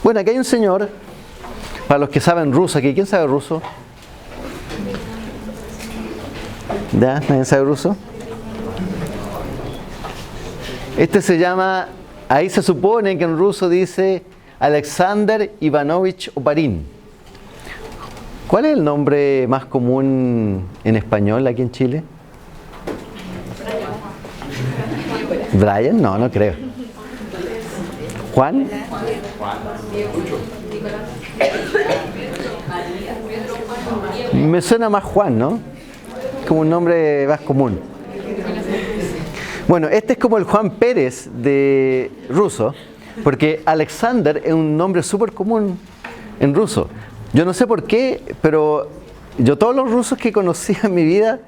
Bueno, aquí hay un señor, para los que saben ruso aquí, ¿quién sabe ruso? ¿Ya? ¿Nadie sabe ruso? Este se llama, ahí se supone que en ruso dice Alexander Ivanovich Oparin. ¿Cuál es el nombre más común en español aquí en Chile? Brian, no, no creo. ¿Juan? Me suena más Juan, ¿no? Como un nombre más común. Bueno, este es como el Juan Pérez de ruso, porque Alexander es un nombre súper común en ruso. Yo no sé por qué, pero yo todos los rusos que conocí en mi vida,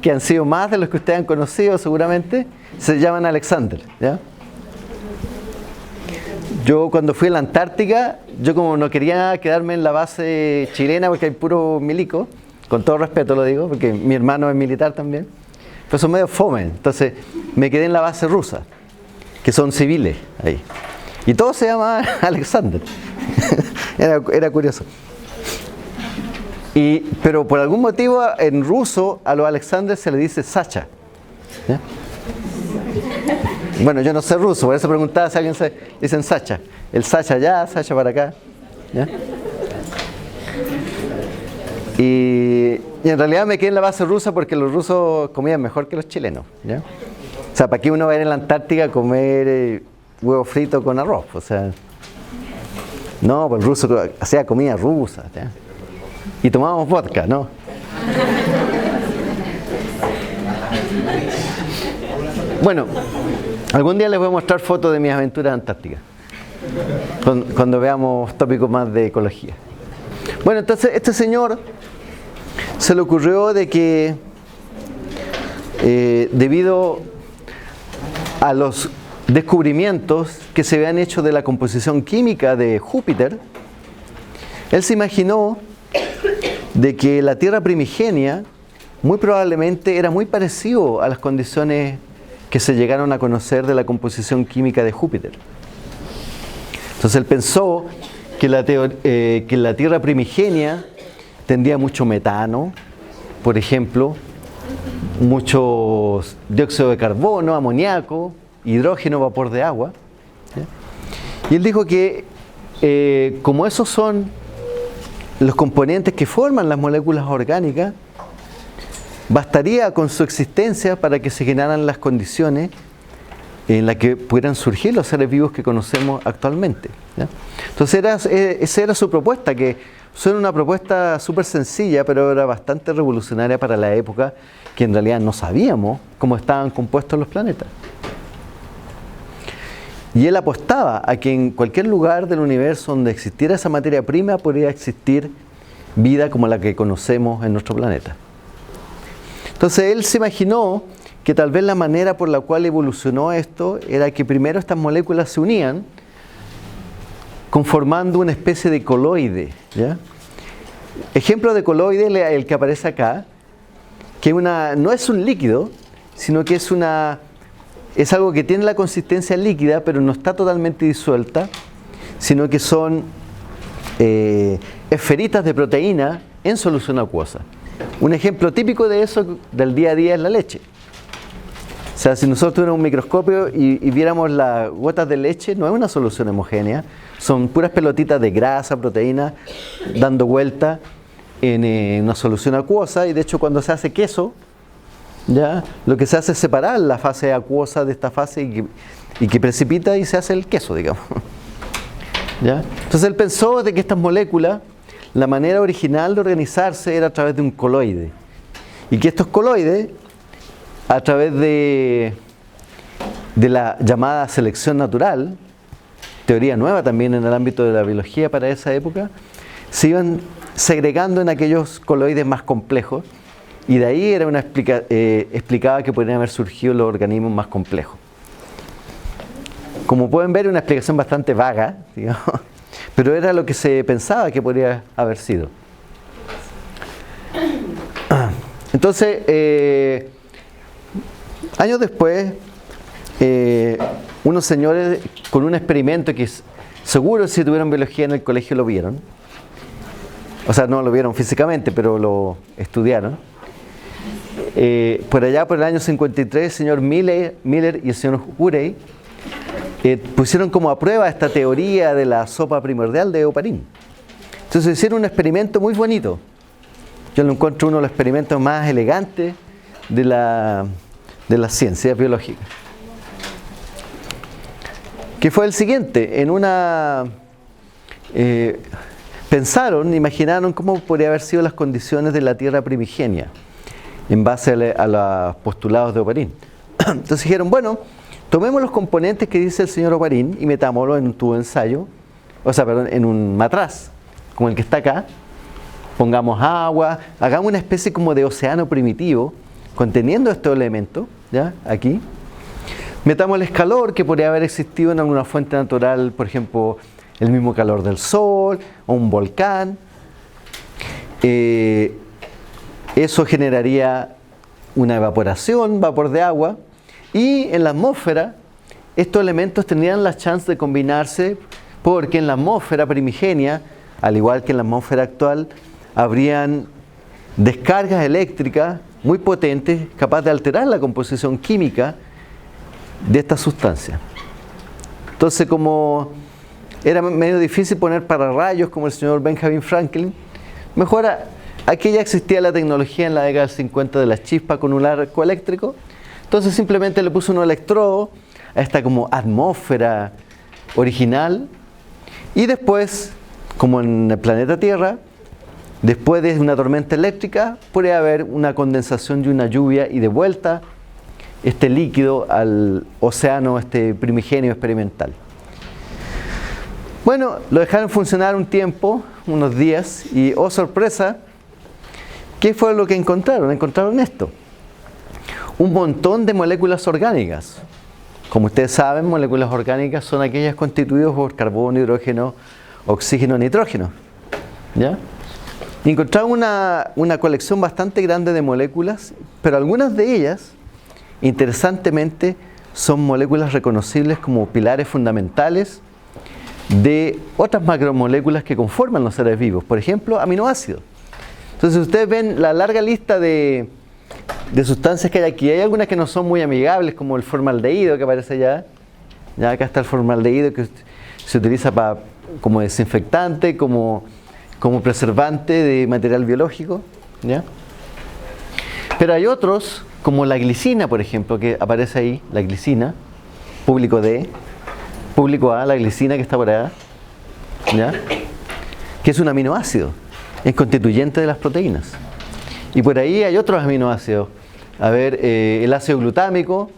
que han sido más de los que ustedes han conocido seguramente, se llaman Alexander, ¿ya? Yo cuando fui a la Antártica, yo como no quería quedarme en la base chilena porque hay puro milico, con todo respeto lo digo, porque mi hermano es militar también, pero son medio fome, entonces me quedé en la base rusa, que son civiles ahí. Y todo se llama Alexander. Era curioso. Pero por algún motivo en ruso a los Alexander se le dice Sacha, ¿ya? Bueno, yo no sé ruso, por eso preguntaba si alguien se dicen Sacha. El Sacha allá, Sacha para acá, ¿ya? Y en realidad me quedé en la base rusa porque los rusos comían mejor que los chilenos, ¿ya? O sea, ¿para qué uno va a ir en la Antártica a comer huevo frito con arroz? O sea, no, pues el ruso hacía comida rusa, ¿ya? Y tomábamos vodka, ¿no? Bueno, algún día les voy a mostrar fotos de mis aventuras antárticas, cuando veamos tópicos más de ecología. Bueno, entonces este señor se le ocurrió de que debido a los descubrimientos que se habían hecho de la composición química de Júpiter, él se imaginó de que la Tierra primigenia muy probablemente era muy parecido a las condiciones que se llegaron a conocer de la composición química de Júpiter. Entonces él pensó que la Tierra primigenia tendría mucho metano, por ejemplo, mucho dióxido de carbono, amoníaco, hidrógeno, vapor de agua, ¿sí? Y él dijo que como esos son los componentes que forman las moléculas orgánicas, bastaría con su existencia para que se generaran las condiciones en las que pudieran surgir los seres vivos que conocemos actualmente, ¿ya? Entonces esa era su propuesta, que suena una propuesta súper sencilla, pero era bastante revolucionaria para la época, que en realidad no sabíamos cómo estaban compuestos los planetas. Y él apostaba a que en cualquier lugar del universo donde existiera esa materia prima podría existir vida como la que conocemos en nuestro planeta. Entonces él se imaginó que tal vez la manera por la cual evolucionó esto era que primero estas moléculas se unían conformando una especie de coloide, ¿ya? Ejemplo de coloide el que aparece acá, que no es un líquido, sino que es algo que tiene la consistencia líquida, pero no está totalmente disuelta, sino que son esferitas de proteína en solución acuosa. Un ejemplo típico de eso del día a día es la leche. O sea, si nosotros tuviéramos un microscopio y viéramos las gotas de leche, no es una solución homogénea, son puras pelotitas de grasa, proteína, dando vuelta en una solución acuosa. Y de hecho cuando se hace queso, ¿ya? Lo que se hace es separar la fase acuosa de esta fase y que precipita y se hace el queso, digamos, ¿ya? Entonces él pensó de que estas moléculas, la manera original de organizarse era a través de un coloide, y que estos coloides, a través de la llamada selección natural, teoría nueva también en el ámbito de la biología para esa época, se iban segregando en aquellos coloides más complejos, y de ahí era explicaba que podrían haber surgido los organismos más complejos. Como pueden ver, una explicación bastante vaga, digamos, pero era lo que se pensaba que podría haber sido. Entonces, años después, unos señores con un experimento que Seguro si tuvieron biología en el colegio lo vieron. O sea, no lo vieron físicamente, pero lo estudiaron. Por allá, por el año 53, el señor Miller y el señor Urey pusieron como a prueba esta teoría de la sopa primordial de heparín. Entonces hicieron un experimento muy bonito. Yo lo encuentro uno de los experimentos más elegantes de las ciencias biológicas. Que fue el siguiente. Pensaron, imaginaron cómo podrían haber sido las condiciones de la Tierra primigenia en base a los postulados de Oparin. Entonces dijeron, bueno, tomemos los componentes que dice el señor Oparin y metámoslos en un tubo de ensayo, en un matraz, como el que está acá. Pongamos agua, hagamos una especie como de océano primitivo conteniendo estos elementos, ¿ya? Aquí. Metámosles calor que podría haber existido en alguna fuente natural, por ejemplo, el mismo calor del sol o un volcán. Eso generaría una evaporación, vapor de agua, y en la atmósfera estos elementos tendrían la chance de combinarse porque en la atmósfera primigenia, al igual que en la atmósfera actual, habrían descargas eléctricas muy potentes capaces de alterar la composición química de esta sustancia. Entonces, como era medio difícil poner pararrayos como el señor Benjamin Franklin, mejor aquí ya existía la tecnología en la década del 50 de la chispa con un arco eléctrico. Entonces simplemente le puso un electrodo a esta como atmósfera original, y después, como en el planeta Tierra, después de una tormenta eléctrica podría haber una condensación y una lluvia, y de vuelta este líquido al océano primigenio experimental. Bueno, lo dejaron funcionar un tiempo, unos días, y oh sorpresa, ¿qué fue lo que encontraron? Encontraron esto: un montón de moléculas orgánicas. Como ustedes saben, moléculas orgánicas son aquellas constituidas por carbono, hidrógeno, oxígeno, nitrógeno, ¿ya? Encontraron una colección bastante grande de moléculas, pero algunas de ellas, interesantemente, son moléculas reconocibles como pilares fundamentales de otras macromoléculas que conforman los seres vivos, por ejemplo, aminoácidos. Entonces, ustedes ven la larga lista de sustancias que hay aquí. Hay algunas que no son muy amigables, como el formaldehído que aparece allá. Ya acá está el formaldehído, que se utiliza como desinfectante, como preservante de material biológico, ¿ya? Pero hay otros, como la glicina, por ejemplo, que aparece ahí, la glicina, público D, público A, la glicina que está por allá, ¿ya? Que es un aminoácido, es constituyente de las proteínas. Y por ahí hay otros aminoácidos. A ver, el ácido glutámico,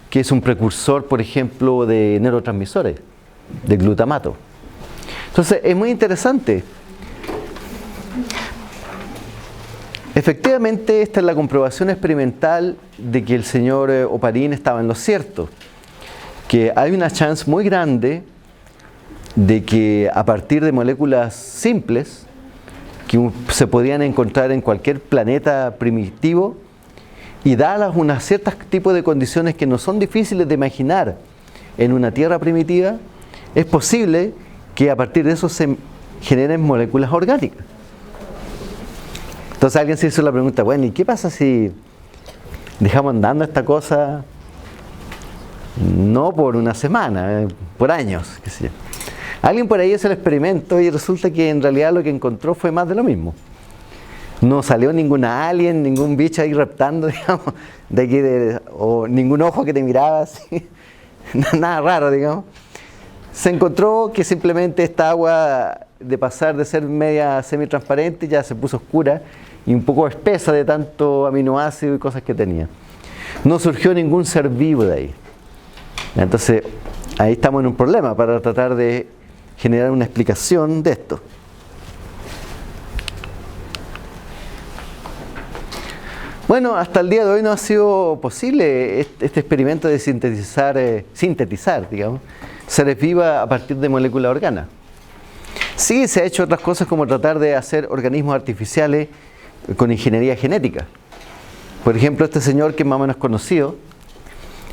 que es un precursor, por ejemplo, de neurotransmisores, de glutamato. Entonces, es muy interesante. Efectivamente, esta es la comprobación experimental de que el señor Oparin estaba en lo cierto. Que hay una chance muy grande de que a partir de moléculas simples, que se podían encontrar en cualquier planeta primitivo, y dadas unas ciertos tipos de condiciones que no son difíciles de imaginar en una Tierra primitiva, es posible que a partir de eso se generen moléculas orgánicas. Entonces alguien se hizo la pregunta, bueno, ¿y qué pasa si dejamos andando esta cosa no por una semana, por años, qué sé yo? Alguien por ahí hizo el experimento y resulta que en realidad lo que encontró fue más de lo mismo. No salió ninguna alien, ningún bicho ahí reptando, digamos, de aquí, o ningún ojo que te miraba así, nada raro, digamos. Se encontró que simplemente esta agua, de pasar de ser media semitransparente, ya se puso oscura y un poco espesa de tanto aminoácido y cosas que tenía. No surgió ningún ser vivo de ahí. Entonces, ahí estamos en un problema para tratar de generar una explicación de esto. Bueno, hasta el día de hoy no ha sido posible este experimento de sintetizar, digamos, seres vivos a partir de moléculas orgánicas. Sí, se ha hecho otras cosas como tratar de hacer organismos artificiales con ingeniería genética. Por ejemplo, este señor, que es más o menos conocido,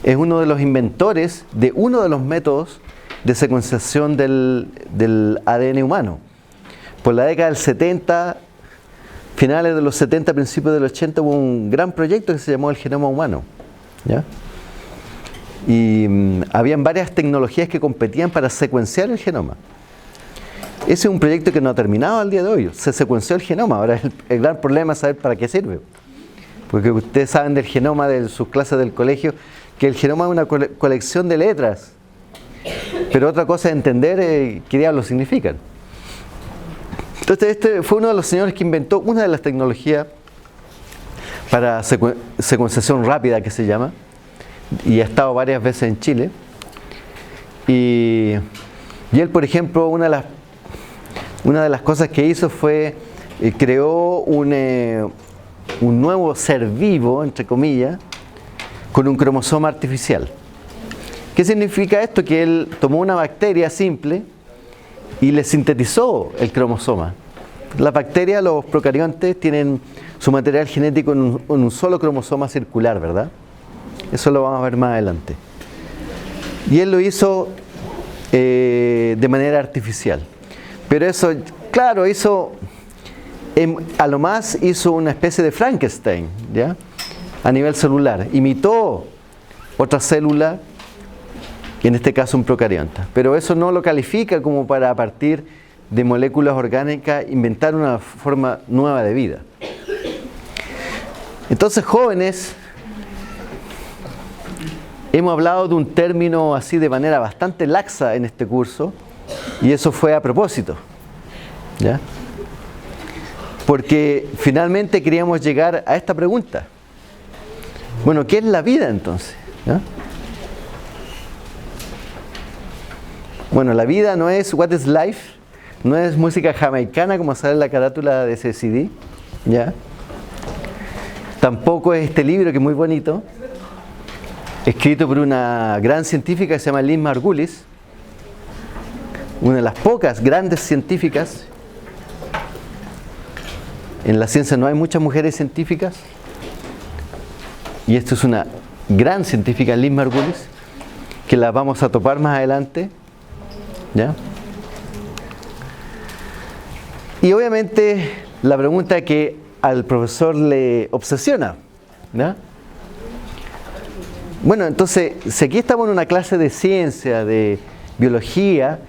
es uno de los inventores de uno de los métodos de secuenciación del ADN humano. Por la década del 70, finales de los 70, principios del 80, hubo un gran proyecto que se llamó el genoma humano, ¿ya? Y habían varias tecnologías que competían para secuenciar el genoma. Ese es un proyecto que no ha terminado al día de hoy. Se secuenció el genoma. Ahora el gran problema es saber para qué sirve. Porque ustedes saben del genoma de sus clases del colegio, que el genoma es una colección de letras. Pero otra cosa es entender qué diablos significan. Entonces este fue uno de los señores que inventó una de las tecnologías para secuenciación rápida, que se llama, y ha estado varias veces en Chile. Y él, por ejemplo, una de las cosas que hizo fue, creó un nuevo ser vivo, entre comillas, con un cromosoma artificial. ¿Qué significa esto? Que él tomó una bacteria simple y le sintetizó el cromosoma. Las bacterias, los procariontes, tienen su material genético en un solo cromosoma circular, ¿verdad? Eso lo vamos a ver más adelante. Y él lo hizo de manera artificial. Pero eso, claro, a lo más hizo una especie de Frankenstein, ¿ya? A nivel celular. Imitó otra célula, en este caso un procarionte. Pero eso no lo califica como para, a partir de moléculas orgánicas, inventar una forma nueva de vida. Entonces, jóvenes, hemos hablado de un término así de manera bastante laxa en este curso, y eso fue a propósito, ¿ya? Porque finalmente queríamos llegar a esta pregunta. Bueno, ¿qué es la vida entonces? ¿Ya? Bueno, la vida no es What is Life, no es música jamaicana como sale en la carátula de ese CD, ¿ya? Tampoco es este libro que es muy bonito, escrito por una gran científica que se llama Liz Margulis, una de las pocas grandes científicas. En la ciencia no hay muchas mujeres científicas, y esto es una gran científica, Liz Margulis, que la vamos a topar más adelante, ¿ya? Y obviamente la pregunta que al profesor le obsesiona, ¿ya? Bueno, entonces, si aquí estamos en una clase de ciencia, de biología,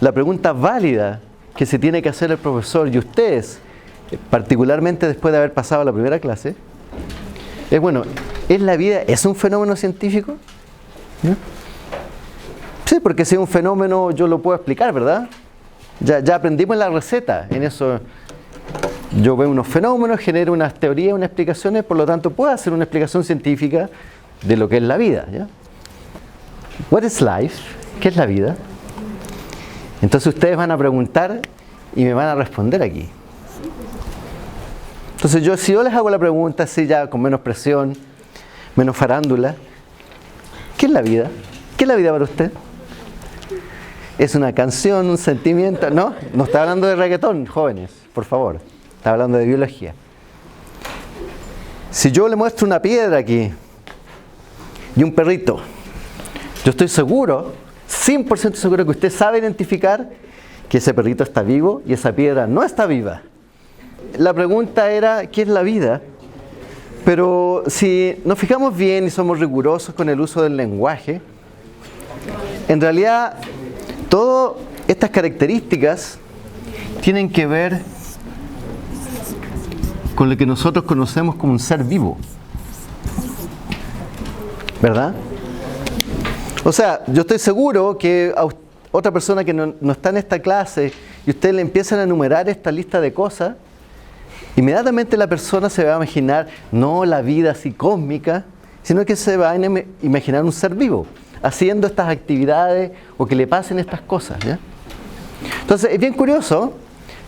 la pregunta válida que se tiene que hacer el profesor y ustedes, particularmente después de haber pasado la primera clase, es, bueno, ¿es la vida, es un fenómeno científico? ¿Ya? Sí, porque si es un fenómeno yo lo puedo explicar, ¿verdad? Ya aprendimos la receta, en eso yo veo unos fenómenos, genero unas teorías, unas explicaciones, por lo tanto puedo hacer una explicación científica de lo que es la vida, ¿ya? What is life? ¿Qué es la vida? Entonces ustedes van a preguntar y me van a responder aquí. Entonces si yo les hago la pregunta así ya con menos presión, menos farándula, ¿qué es la vida? ¿Qué es la vida para usted? ¿Es una canción, un sentimiento? No está hablando de reggaetón, jóvenes, por favor. Está hablando de biología. Si yo le muestro una piedra aquí y un perrito, yo estoy seguro, 100% seguro que usted sabe identificar que ese perrito está vivo y esa piedra no está viva. La pregunta era, ¿qué es la vida? Pero si nos fijamos bien y somos rigurosos con el uso del lenguaje, en realidad todas estas características tienen que ver con lo que nosotros conocemos como un ser vivo, ¿verdad? O sea, yo estoy seguro que a otra persona que no está en esta clase y ustedes le empiezan a enumerar esta lista de cosas, inmediatamente la persona se va a imaginar no la vida así cósmica, sino que se va a imaginar un ser vivo haciendo estas actividades o que le pasen estas cosas, ¿ya? Entonces es bien curioso,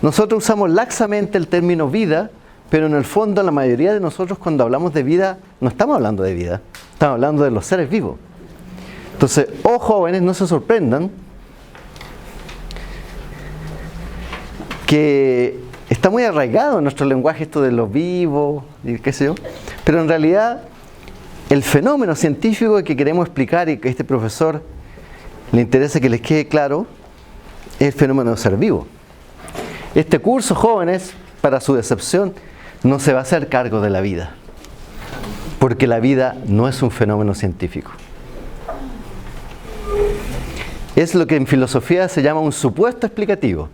nosotros usamos laxamente el término vida, pero en el fondo la mayoría de nosotros cuando hablamos de vida no estamos hablando de vida, estamos hablando de los seres vivos. Entonces, jóvenes, no se sorprendan que está muy arraigado en nuestro lenguaje esto de lo vivo y qué sé yo, pero en realidad el fenómeno científico que queremos explicar y que este profesor le interesa que les quede claro es el fenómeno de ser vivo. Este curso, jóvenes, para su decepción, no se va a hacer cargo de la vida, porque la vida no es un fenómeno científico. Es lo que en filosofía se llama un supuesto explicativo.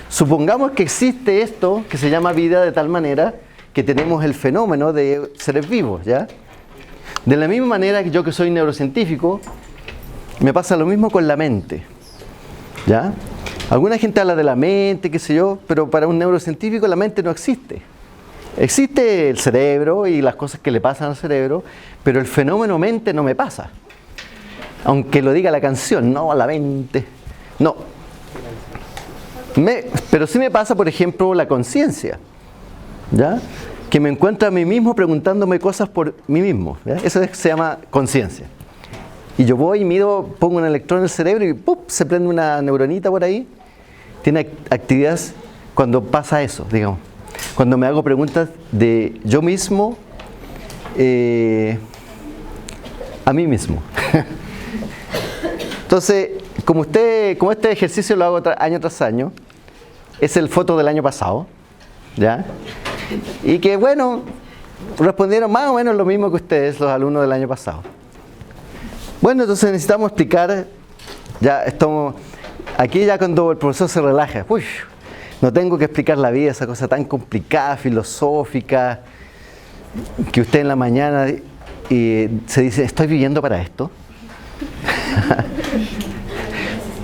Supongamos que existe esto que se llama vida de tal manera que tenemos el fenómeno de seres vivos, ¿ya? De la misma manera que yo, que soy neurocientífico, me pasa lo mismo con la mente, ¿ya? Alguna gente habla de la mente, qué sé yo, pero para un neurocientífico la mente no existe. Existe el cerebro y las cosas que le pasan al cerebro, pero el fenómeno mente no me pasa. Aunque lo diga la canción, no, la mente, no. Pero sí me pasa, por ejemplo, la conciencia, ¿ya? Que me encuentro a mí mismo preguntándome cosas por mí mismo, ¿ya? Eso se llama conciencia. Y yo voy y mido, pongo un electrón en el cerebro y ¡pum!, se prende una neuronita por ahí. Tiene actividades cuando pasa eso, digamos. Cuando me hago preguntas de yo mismo a mí mismo. Entonces, como este ejercicio lo hago año tras año, es el foto del año pasado, ¿ya? Y que, bueno, respondieron más o menos lo mismo que ustedes, los alumnos del año pasado. Bueno, entonces necesitamos explicar, ya estamos, aquí ya cuando el profesor se relaja, uy, no tengo que explicar la vida, esa cosa tan complicada, filosófica, que usted en la mañana se dice, ¿estoy viviendo para esto?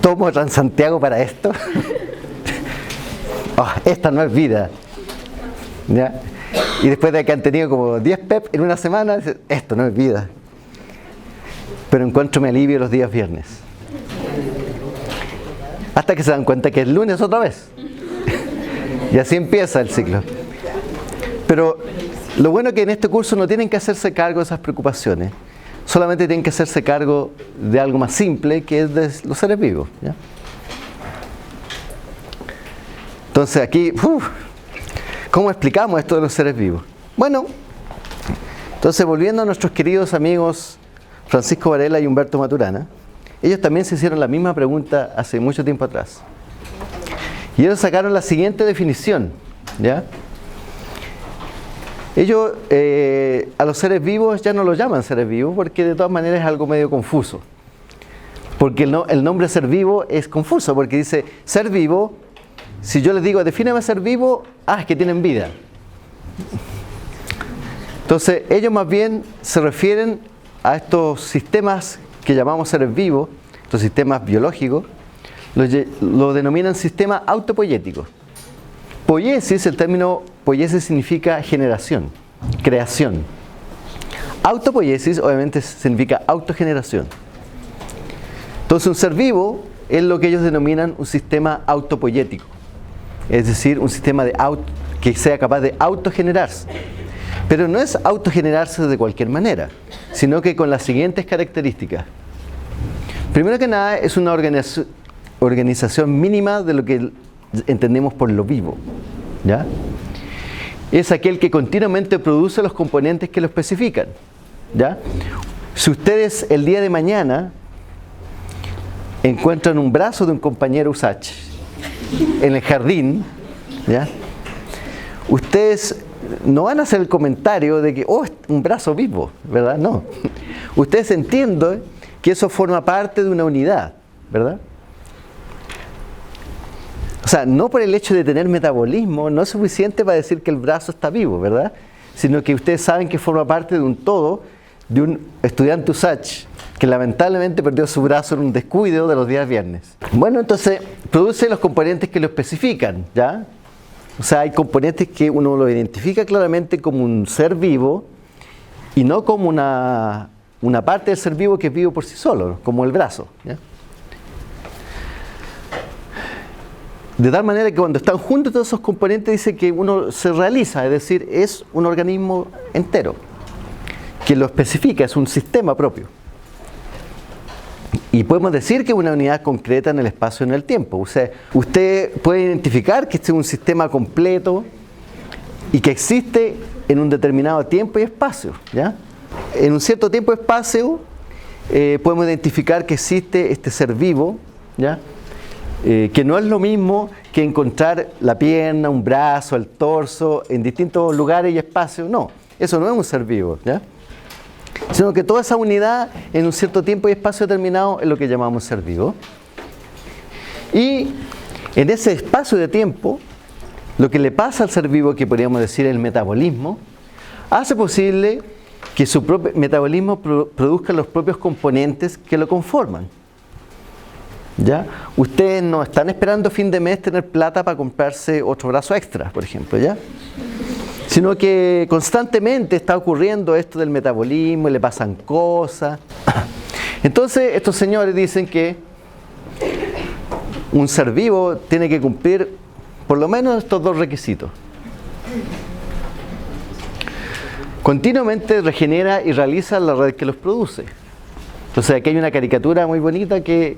¿Tomo Transantiago para esto? Oh, esta no es vida, ¿ya? Y después de que han tenido como 10 PEP en una semana, dicen, esto no es vida. Pero encuentro mi alivio los días viernes. Hasta que se dan cuenta que es lunes otra vez. Y así empieza el ciclo. Pero lo bueno es que en este curso no tienen que hacerse cargo de esas preocupaciones. Solamente tienen que hacerse cargo de algo más simple, que es de los seres vivos, ¿ya? Entonces aquí, ¿cómo explicamos esto de los seres vivos? Bueno, entonces volviendo a nuestros queridos amigos Francisco Varela y Humberto Maturana, ellos también se hicieron la misma pregunta hace mucho tiempo atrás. Y ellos sacaron la siguiente definición, ¿ya? Ellos a los seres vivos ya no los llaman seres vivos porque de todas maneras es algo medio confuso. Porque el nombre ser vivo es confuso porque dice ser vivo, si yo les digo defíname ser vivo, es que tienen vida. Entonces ellos más bien se refieren a estos sistemas que llamamos seres vivos, estos sistemas biológicos, lo denominan sistema autopoyético. Poiesis, el término poiesis significa generación, creación. Autopoiesis obviamente significa autogeneración. Entonces un ser vivo es lo que ellos denominan un sistema autopoyético, es decir, un sistema que sea capaz de autogenerarse. Pero no es autogenerarse de cualquier manera, sino que con las siguientes características. Primero que nada, es una organización mínima de lo que entendemos por lo vivo, ¿ya? Es aquel que continuamente produce los componentes que lo especifican, ¿ya? Si ustedes el día de mañana encuentran un brazo de un compañero Usach en el jardín, ¿ya? Ustedes no van a hacer el comentario de que, oh, un brazo vivo, ¿verdad? No. Ustedes entienden que eso forma parte de una unidad, ¿verdad? O sea, no por el hecho de tener metabolismo, no es suficiente para decir que el brazo está vivo, ¿verdad? Sino que ustedes saben que forma parte de un todo, de un estudiante Usach, que lamentablemente perdió su brazo en un descuido de los días viernes. Bueno, entonces, produce los componentes que lo especifican, ¿ya? O sea, hay componentes que uno lo identifica claramente como un ser vivo y no como una parte del ser vivo que es vivo por sí solo, como el brazo, ¿ya? De tal manera que cuando están juntos todos esos componentes dice que uno se realiza, es decir, es un organismo entero, que lo especifica, es un sistema propio. Y podemos decir que es una unidad concreta en el espacio y en el tiempo. O sea, usted puede identificar que este es un sistema completo y que existe en un determinado tiempo y espacio, ¿ya? En un cierto tiempo y espacio podemos identificar que existe este ser vivo, ¿ya? Que no es lo mismo que encontrar la pierna, un brazo, el torso en distintos lugares y espacios. No, eso no es un ser vivo, ¿ya? Sino que toda esa unidad en un cierto tiempo y espacio determinado es lo que llamamos ser vivo. Y en ese espacio de tiempo, lo que le pasa al ser vivo, que podríamos decir el metabolismo, hace posible que su propio metabolismo produzca los propios componentes que lo conforman. ¿Ya? Ustedes no están esperando fin de mes tener plata para comprarse otro brazo extra, por ejemplo, ¿ya? Sino que constantemente está ocurriendo esto del metabolismo y le pasan cosas. Entonces estos señores dicen que un ser vivo tiene que cumplir por lo menos estos dos requisitos. Continuamente regenera y realiza la red que los produce. Entonces aquí hay una caricatura muy bonita que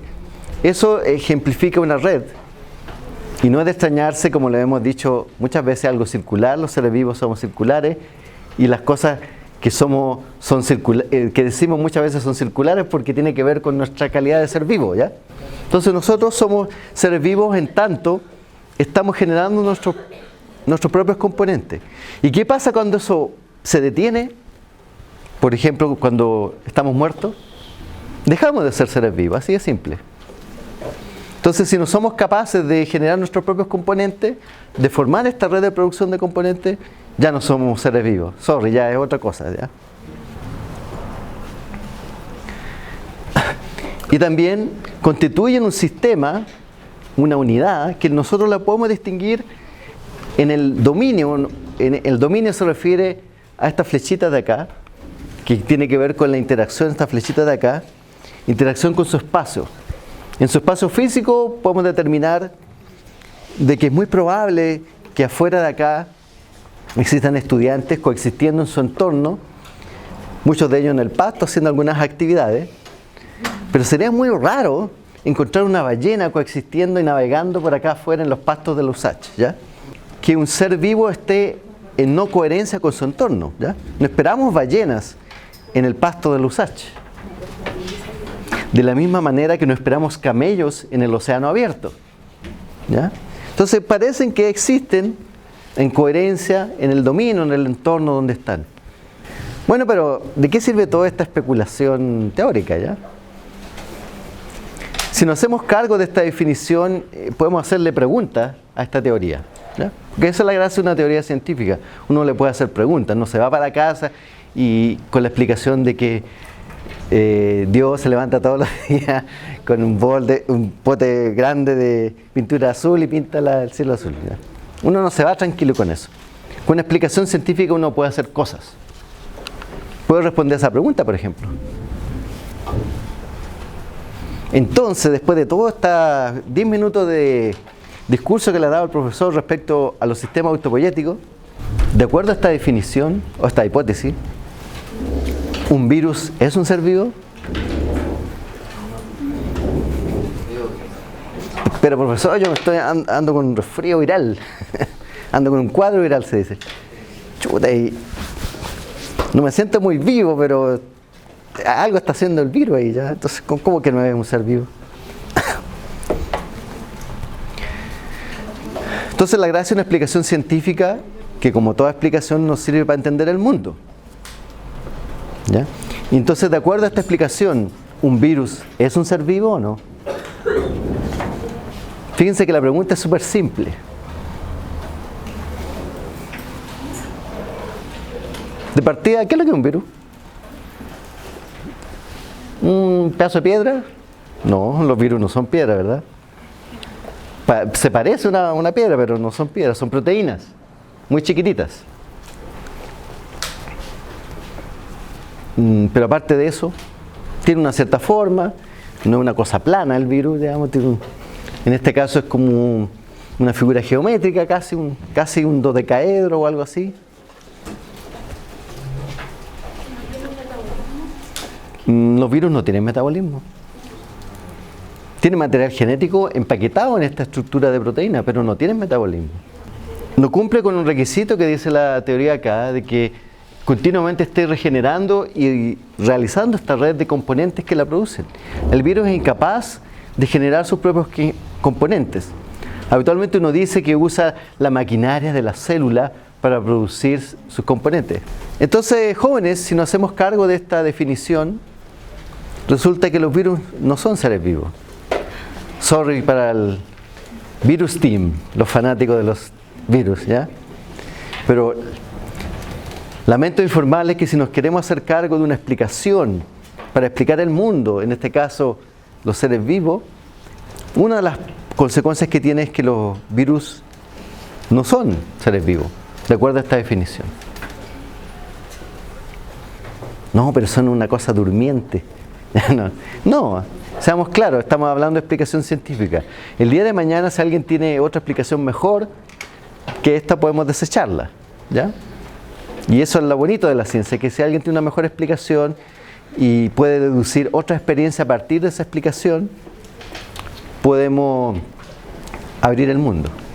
eso ejemplifica una red. Y no es de extrañarse, como le hemos dicho muchas veces, algo circular. Los seres vivos somos circulares y las cosas que que decimos muchas veces son circulares porque tiene que ver con nuestra calidad de ser vivo, ¿ya? Entonces nosotros somos seres vivos en tanto estamos generando nuestros propios componentes. ¿Y qué pasa cuando eso se detiene? Por ejemplo, cuando estamos muertos, dejamos de ser seres vivos, así de simple. Entonces, si no somos capaces de generar nuestros propios componentes, de formar esta red de producción de componentes, ya no somos seres vivos. Sorry, ya es otra cosa, ¿ya? Y también constituyen un sistema, una unidad, que nosotros la podemos distinguir en el dominio. El dominio se refiere a estas flechitas de acá, que tiene que ver con la interacción de estas flechitas de acá, interacción con su espacio. En su espacio físico podemos determinar de que es muy probable que afuera de acá existan estudiantes coexistiendo en su entorno, muchos de ellos en el pasto haciendo algunas actividades, pero sería muy raro encontrar una ballena coexistiendo y navegando por acá afuera en los pastos de los Usach, ¿ya? Que un ser vivo esté en no coherencia con su entorno, ¿ya? No esperamos ballenas en el pasto de los Usach. De la misma manera que no esperamos camellos en el océano abierto, ¿ya? Entonces parecen que existen en coherencia en el dominio, en el entorno donde están. Bueno, pero ¿de qué sirve toda esta especulación teórica, ya? Si nos hacemos cargo de esta definición, podemos hacerle preguntas a esta teoría, ¿ya? Porque esa es la gracia de una teoría científica. Uno le puede hacer preguntas, no se va para casa y con la explicación de que Dios se levanta todos los días con un pote grande de pintura azul y pinta el cielo azul, ¿ya? Uno no se va tranquilo con eso. Con una explicación científica uno puede hacer cosas. Puedo responder a esa pregunta, por ejemplo. Entonces, después de todos estos 10 minutos de discurso que le ha dado el profesor respecto a los sistemas autopoyéticos, de acuerdo a esta definición o esta hipótesis, ¿un virus es un ser vivo? Pero profesor, yo ando con un resfrío viral. Ando con un cuadro viral, se dice. Chuta, y no me siento muy vivo, pero algo está haciendo el virus ahí, ¿ya? Entonces, ¿cómo que no es un ser vivo? Entonces, la gracia es una explicación científica que, como toda explicación, nos sirve para entender el mundo, ¿ya? Y entonces, de acuerdo a esta explicación, ¿un virus es un ser vivo o no? Fíjense que la pregunta es súper simple. De partida, ¿qué es lo que es un virus? ¿Un pedazo de piedra? No, los virus no son piedras, ¿verdad? Se parece a una piedra, pero no son piedras, son proteínas, muy chiquititas. Pero aparte de eso, tiene una cierta forma, no es una cosa plana el virus, digamos, en este caso es como una figura geométrica, casi un dodecaedro o algo así. Los virus no tienen metabolismo. Tienen material genético empaquetado en esta estructura de proteína, pero no tienen metabolismo. No cumple con un requisito que dice la teoría acá, de que continuamente esté regenerando y realizando esta red de componentes que la producen. El virus es incapaz de generar sus propios componentes. Habitualmente uno dice que usa la maquinaria de la célula para producir sus componentes. Entonces, jóvenes, si nos hacemos cargo de esta definición, resulta que los virus no son seres vivos. Sorry para el virus team, los fanáticos de los virus, ¿ya? Pero lamento informarles que si nos queremos hacer cargo de una explicación para explicar el mundo, en este caso los seres vivos, una de las consecuencias que tiene es que los virus no son seres vivos, de acuerdo a esta definición. No, pero son una cosa durmiente. No, seamos claros, estamos hablando de explicación científica. El día de mañana, si alguien tiene otra explicación mejor que esta, podemos desecharla, ¿ya? Y eso es lo bonito de la ciencia, que si alguien tiene una mejor explicación y puede deducir otra experiencia a partir de esa explicación, podemos abrir el mundo.